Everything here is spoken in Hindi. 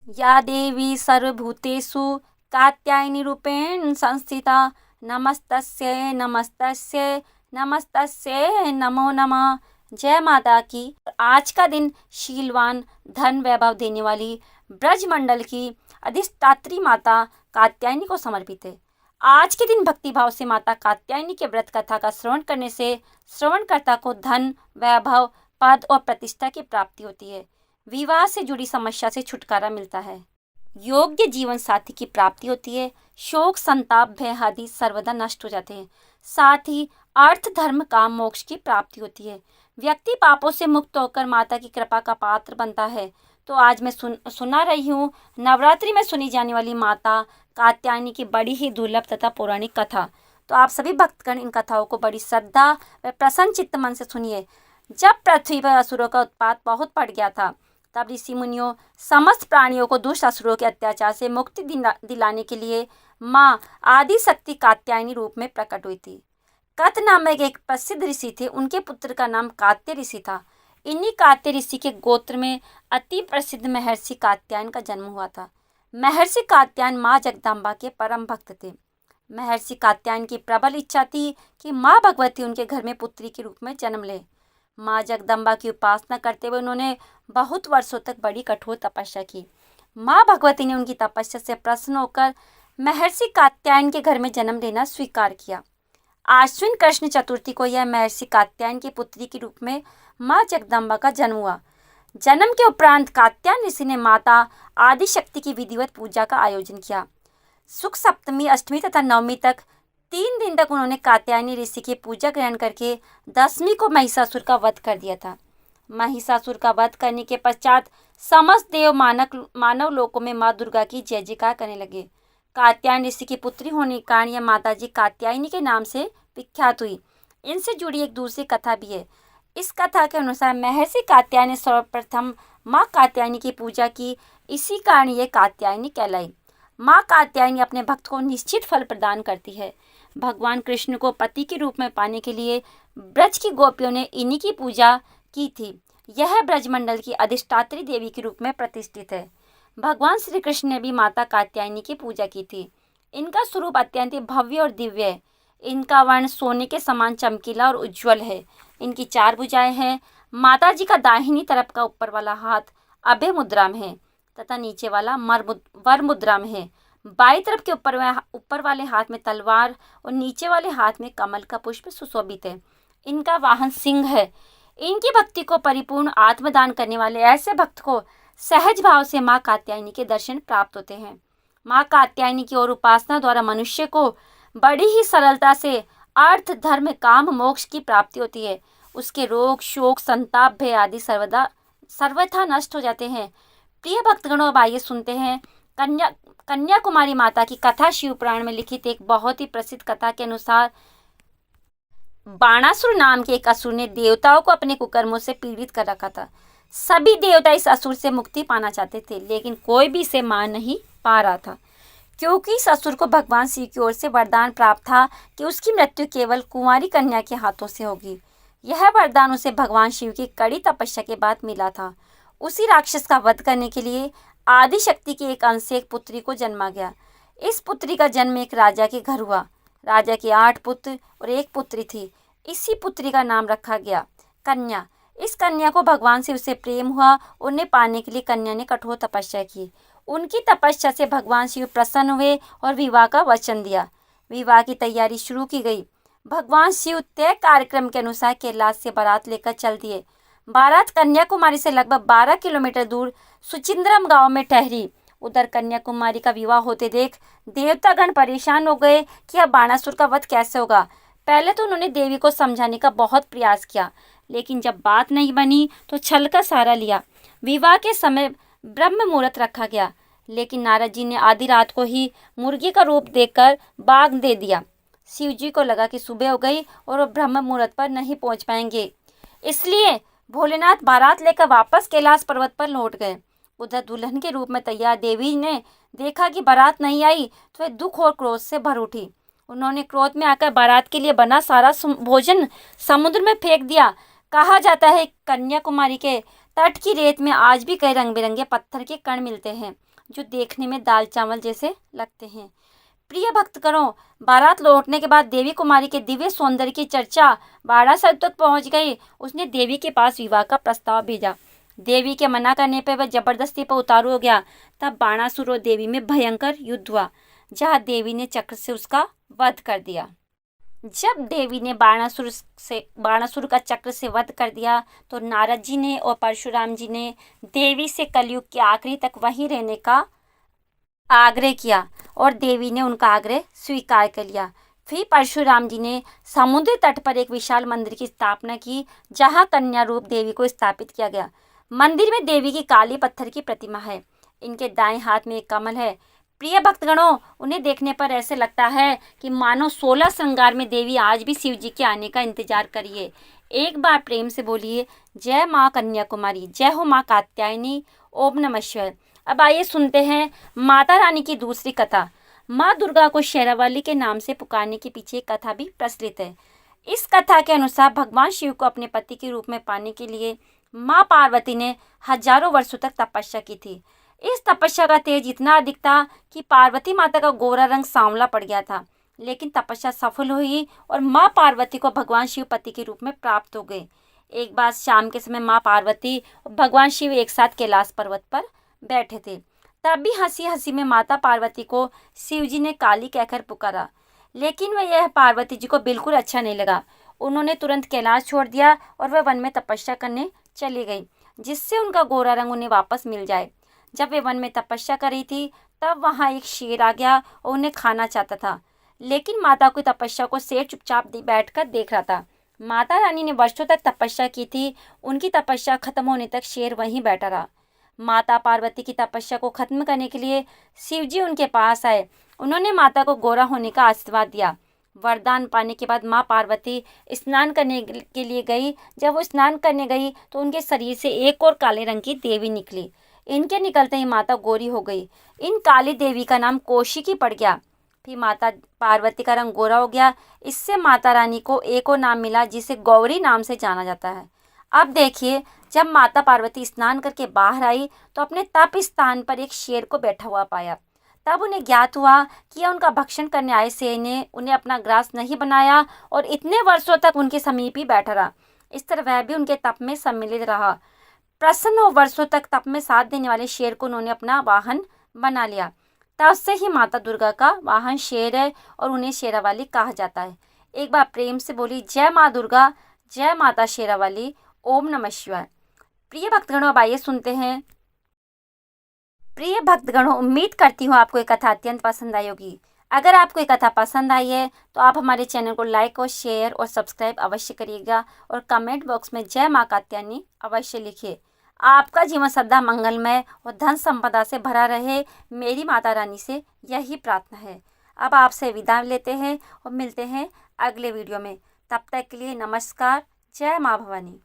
या देवी सर्वभूतेषु कात्यायनी रूपेण संस्थिता नमस्तस्यै नमस्तस्यै नमस्तस्यै नमो नमः। जय माता की। आज का दिन शीलवान धन वैभव देने वाली ब्रजमंडल की अधिष्ठात्री माता कात्यायनी को समर्पित है। आज के दिन भक्ति भाव से माता कात्यायनी के व्रत कथा का श्रवण करने से श्रवणकर्ता को धन वैभव पद और प्रतिष्ठा की प्राप्ति होती है। विवाह से जुड़ी समस्या से छुटकारा मिलता है। योग्य जीवन साथी की प्राप्ति होती है। शोक संताप भय आदि सर्वदा नष्ट हो जाते हैं। साथ ही अर्थ धर्म काम मोक्ष की प्राप्ति होती है। व्यक्ति पापों से मुक्त होकर माता की कृपा का पात्र बनता है। तो आज मैं सुना रही हूँ नवरात्रि में सुनी जाने वाली माता कात्यायनी की बड़ी ही दुर्लभ तथा पौराणिक कथा। तो आप सभी भक्तगण इन कथाओं को बड़ी श्रद्धा व प्रसन्न चित्त मन से सुनिए। जब पृथ्वी पर असुरों का उत्पात बहुत बढ़ गया था, तब ऋषि मुनियों समस्त प्राणियों को दुष्ट असुरों के अत्याचार से मुक्ति दिलाने के लिए माँ आदि शक्ति कात्यायनी रूप में प्रकट हुई थी। कत नामक एक प्रसिद्ध ऋषि थे। उनके पुत्र का नाम कात्य ऋषि था। इन्हीं कात्य ऋषि के गोत्र में अति प्रसिद्ध महर्षि कात्यायन का जन्म हुआ था। महर्षि कात्यायन माँ जगदम्बा के परम भक्त थे। महर्षि कात्यायन की प्रबल इच्छा थी कि माँ भगवती उनके घर में पुत्री के रूप में जन्म ले। माँ जगदम्बा की उपासना करते हुए उन्होंने बहुत वर्षों तक बड़ी कठोर तपस्या की। माँ भगवती ने उनकी तपस्या से प्रसन्न होकर महर्षि कात्यायन के घर में जन्म लेना स्वीकार किया। आश्विन कृष्ण चतुर्थी को यह महर्षि कात्यायन की पुत्री के रूप में माँ जगदम्बा का जन्म हुआ। जन्म के उपरांत कात्यायन ऋषि ने माता आदि शक्ति की विधिवत पूजा का आयोजन किया। शुक्ल सप्तमी अष्टमी तथा नवमी तक 3 दिन तक उन्होंने कात्यायनी ऋषि की पूजा ग्रहण करके दसवीं को महिषासुर का वध कर दिया था। महिषासुर का वध करने के पश्चात समस्त देव मानव लोकों में माँ दुर्गा की जय जयकार करने लगे। कात्यायन ऋषि की पुत्री होने के कारण यह माताजी कात्यायनी के नाम से विख्यात हुई। इनसे जुड़ी एक दूसरी कथा भी है। इस कथा के अनुसार महर्षि कात्यायन ने सर्वप्रथम माँ कात्यायनी की पूजा की, इसी कारण ये कात्यायनी कहलाई। माँ कात्यायनी अपने भक्त को निश्चित फल प्रदान करती है। भगवान कृष्ण को पति के रूप में पाने के लिए ब्रज की गोपियों ने इन्हीं की पूजा की थी। यह ब्रजमंडल की अधिष्ठात्री देवी के रूप में प्रतिष्ठित है। भगवान श्री कृष्ण ने भी माता कात्यायनी की पूजा की थी। इनका स्वरूप अत्यंत भव्य और दिव्य है। इनका वर्ण सोने के समान चमकीला और उज्ज्वल है। इनकी 4 भुजाएं हैं। माता जी का दाहिनी तरफ का ऊपर वाला हाथ अभय मुद्रा में है तथा नीचे वाला वर मुद्रा में है। बाई तरफ के ऊपर वाले हाथ में तलवार और नीचे वाले हाथ में कमल का पुष्प सुशोभित है। इनका वाहन सिंह है। इनकी भक्ति को परिपूर्ण आत्मदान करने वाले ऐसे भक्त को सहज भाव से माँ कात्यायनी के दर्शन प्राप्त होते हैं। माँ कात्यायनी की ओर उपासना द्वारा मनुष्य को बड़ी ही सरलता से अर्थ धर्म काम मोक्ष की प्राप्ति होती है। उसके रोग शोक संताप भय आदि सर्वथा नष्ट हो जाते हैं। प्रिय भक्तगणों, अब आइए सुनते हैं कन्याकुमारी माता की कथा। शिव पुराण में लिखित एक बहुत ही प्रसिद्ध कथा के अनुसार बाणासुर नाम के एक असुर ने देवताओं को अपने कुकर्मों से पीड़ित कर रखा था। सभी देवता इस असुर से मुक्ति पाना चाहते थे, लेकिन कोई भी इसे मान नहीं पा रहा था, क्योंकि इस असुर को भगवान शिव की ओर से वरदान प्राप्त था कि उसकी मृत्यु केवल कुंवारी कन्या के हाथों से होगी। यह वरदान उसे भगवान शिव की कड़ी तपस्या के बाद मिला था। उसी राक्षस का वध करने के लिए आदि शक्ति के एक अंश से एक पुत्री को जन्मा गया। इस पुत्री का जन्म एक राजा के घर हुआ। राजा के 8 पुत्र और एक पुत्री थी। इसी पुत्री का नाम रखा गया कन्या। इस कन्या को भगवान शिव से प्रेम हुआ। उन्हें पाने के लिए कन्या ने कठोर तपस्या की। उनकी तपस्या से भगवान शिव प्रसन्न हुए और विवाह का वचन दिया। विवाह की तैयारी शुरू की गई। भगवान शिव तय कार्यक्रम के अनुसार कैलाश से बारात लेकर चल दिए। बारात कन्याकुमारी से लगभग 12 किलोमीटर दूर सुचिंद्रम गांव में ठहरी। उधर कन्याकुमारी का विवाह होते देख देवतागण परेशान हो गए कि अब बाणासुर का वध कैसे होगा। पहले तो उन्होंने देवी को समझाने का बहुत प्रयास किया, लेकिन जब बात नहीं बनी तो छल का सहारा लिया। विवाह के समय ब्रह्म मुहूर्त रखा गया, लेकिन नारद जी ने आधी रात को ही मुर्गी का रूप देकर बाग दे दिया। शिव जी को लगा कि सुबह हो गई और वो ब्रह्म मुहूर्त पर नहीं पहुंच पाएंगे, इसलिए भोलेनाथ बारात लेकर वापस कैलाश पर्वत पर लौट गए। उधर दुल्हन के रूप में तैयार देवी ने देखा कि बारात नहीं आई तो वह दुख और क्रोध से भर उठी। उन्होंने क्रोध में आकर बारात के लिए बना सारा भोजन समुद्र में फेंक दिया। कहा जाता है कन्याकुमारी के तट की रेत में आज भी कई रंग बिरंगे पत्थर के कण मिलते हैं जो देखने में दाल चावल जैसे लगते हैं। प्रिय भक्तगणों, बारात लौटने के बाद देवी कुमारी के दिव्य सौंदर्य की चर्चा बारासत तक पहुंच गई। उसने देवी के पास विवाह का प्रस्ताव भेजा। देवी के मना करने पर वह जबरदस्ती पर उतारू हो गया। तब बाणासुर और देवी में भयंकर युद्ध हुआ, जहां देवी ने चक्र से उसका वध कर दिया। जब देवी ने बाणासुर का चक्र से वध कर दिया तो नारद जी ने और परशुराम जी ने देवी से कलयुग के आखिरी तक वहीं रहने का आग्रह किया और देवी ने उनका आग्रह स्वीकार कर लिया। फिर परशुराम जी ने समुद्र तट पर एक विशाल मंदिर की स्थापना की, जहां कन्या रूप देवी को स्थापित किया गया। मंदिर में देवी की काली पत्थर की प्रतिमा है। इनके दाएं हाथ में एक कमल है। प्रिय भक्तगणों, उन्हें देखने पर ऐसे लगता है कि मानो 16 श्रृंगार में देवी आज भी शिव जी के आने का इंतजार करिए। एक बार प्रेम से बोलिए, जय माँ कन्याकुमारी, जय हो माँ कात्यायनी, ओम नमः शिवाय। अब आइए सुनते हैं माता रानी की दूसरी कथा। माँ दुर्गा को शेरावाली के नाम से पुकारने के पीछे एक कथा भी प्रचलित है। इस कथा के अनुसार भगवान शिव को अपने पति के रूप में पाने के लिए माँ पार्वती ने हजारों वर्षों तक तपस्या की थी। इस तपस्या का तेज इतना अधिक था कि पार्वती माता का गोरा रंग सांवला पड़ गया था। लेकिन तपस्या सफल हुई और माँ पार्वती को भगवान शिव पति के रूप में प्राप्त हो गए। एक बार शाम के समय माँ पार्वती और भगवान शिव एक साथ कैलाश पर्वत पर बैठे थे। तब भी हंसी हंसी में माता पार्वती को शिव जी ने काली कहकर पुकारा, लेकिन वह यह पार्वती जी को बिल्कुल अच्छा नहीं लगा। उन्होंने तुरंत कैलाश छोड़ दिया और वह वन में तपस्या करने चली गई, जिससे उनका गोरा रंग उन्हें वापस मिल जाए। जब वे वन में तपस्या कर रही थी तब वहाँ एक शेर आ गया और उन्हें खाना चाहता था, लेकिन माता की तपस्या को शेर चुपचाप बैठकर देख रहा था। माता रानी ने वर्षों तक तपस्या की थी। उनकी तपस्या खत्म होने तक शेर वहीं बैठा रहा। माता पार्वती की तपस्या को खत्म करने के लिए शिव जी उनके पास आए। उन्होंने माता को गोरा होने का आशीर्वाद दिया। वरदान पाने के बाद माँ पार्वती स्नान करने के लिए गई। जब वो स्नान करने गई तो उनके शरीर से एक और काले रंग की देवी निकली। इनके निकलते ही माता गोरी हो गई। इन काली देवी का नाम कौशिकी पड़ गया। फिर माता पार्वती का रंग गोरा हो गया। इससे माता रानी को एक और नाम मिला, जिसे गौरी नाम से जाना जाता है। अब देखिए, जब माता पार्वती स्नान करके बाहर आई तो अपने तप स्थान पर एक शेर को बैठा हुआ पाया। तब उन्हें ज्ञात हुआ कि यह उनका भक्षण करने आए शेर ने उन्हें अपना ग्रास नहीं बनाया और इतने वर्षों तक उनके समीप ही बैठा रहा। इस तरह वह भी उनके तप में सम्मिलित रहा। प्रसन्न हो वर्षों तक तप में साथ देने वाले शेर को उन्होंने अपना वाहन बना लिया। तब से ही माता दुर्गा का वाहन शेर है और उन्हें शेरावाली कहा जाता है। एक बार प्रेम से बोली, जय माँ दुर्गा, जय माता शेरावाली, ओम नमः शिवाय। प्रिय भक्तगणों, अब आइए सुनते हैं। प्रिय भक्तगणों, उम्मीद करती हूँ आपको ये कथा अत्यंत पसंद आई होगी। अगर आपको ये कथा पसंद आई है तो आप हमारे चैनल को लाइक और शेयर और सब्सक्राइब अवश्य करिएगा और कमेंट बॉक्स में जय माँ कात्यायनी अवश्य लिखिए। आपका जीवन सदा मंगलमय और धन संपदा से भरा रहे, मेरी माता रानी से यही प्रार्थना है। अब आपसे विदा लेते हैं और मिलते हैं अगले वीडियो में। तब तक के लिए नमस्कार। जय माँ भवानी।